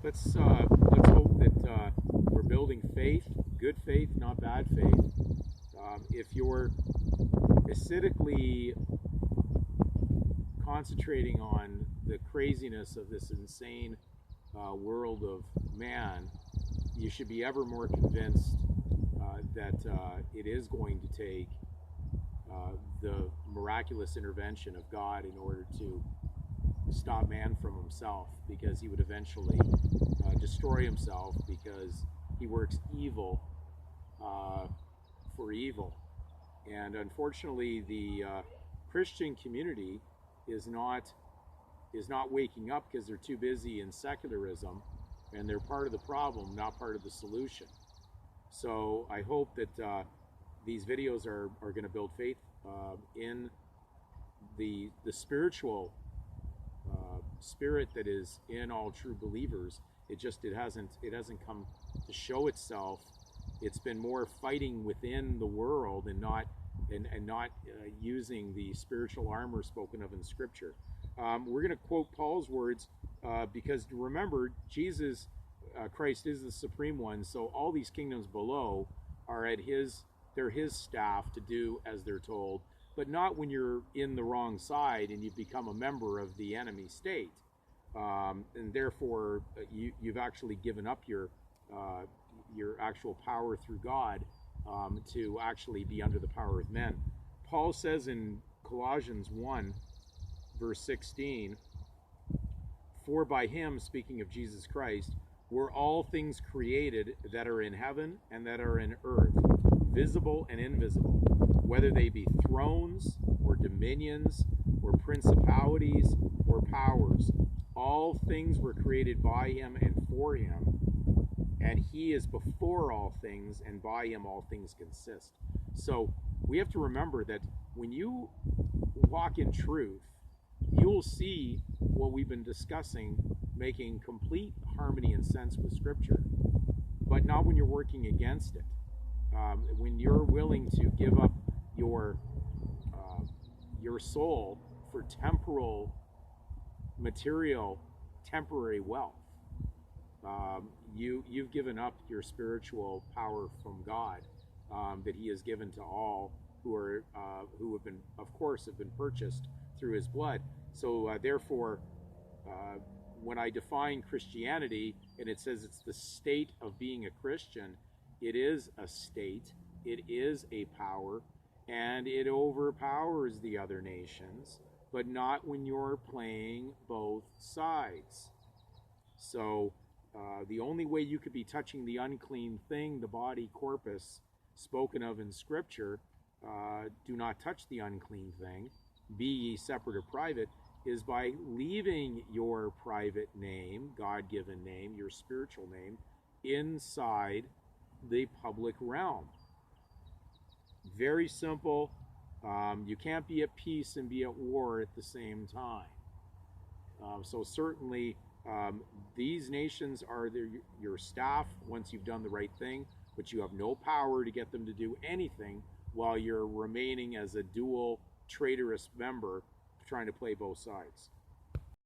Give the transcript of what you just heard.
Let's hope that we're building faith, good faith, not bad faith. If you're acidically concentrating on the craziness of this insane world of man, you should be ever more convinced that it is going to take the miraculous intervention of God in order to stop man from himself, because he would eventually destroy himself, because he works evil for evil. And unfortunately, the Christian community is not waking up, because they're too busy in secularism, and they're part of the problem, not part of the solution. So I hope that these videos are going to build faith in the spiritual spirit that is in all true believers. It hasn't come to show itself. It's been more fighting within the world and not using the spiritual armor spoken of in Scripture. We're going to quote Paul's words because remember, Jesus Christ is the supreme one. So all these kingdoms below are they're his staff to do as they're told, but not when you're in the wrong side and you become a member of the enemy state, and therefore you've actually given up your actual power through God to actually be under the power of men. Paul says in Colossians 1 verse 16, "For by him," speaking of Jesus Christ, "were all things created that are in heaven and that are in earth, visible and invisible, whether they be thrones or dominions or principalities or powers. All things were created by him and for him, and he is before all things, and by him all things consist." So we have to remember that when you walk in truth, you'll see what we've been discussing making complete harmony and sense with Scripture, but not when you're working against it. When you're willing to give up your soul for temporal, material, temporary wealth, you've given up your spiritual power from God that He has given to all who have been, of course, have been purchased through His blood. So therefore, when I define Christianity and it says it's the state of being a Christian, it is a state, it is a power, and it overpowers the other nations, but not when you're playing both sides. So the only way you could be touching the unclean thing, the body corpus spoken of in Scripture, do not touch the unclean thing, be ye separate or private, is by leaving your private name, God-given name, your spiritual name, inside the public realm. Very simple. You can't be at peace and be at war at the same time. So certainly these nations are your staff once you've done the right thing, but you have no power to get them to do anything while you're remaining as a dual traitorous member trying to play both sides.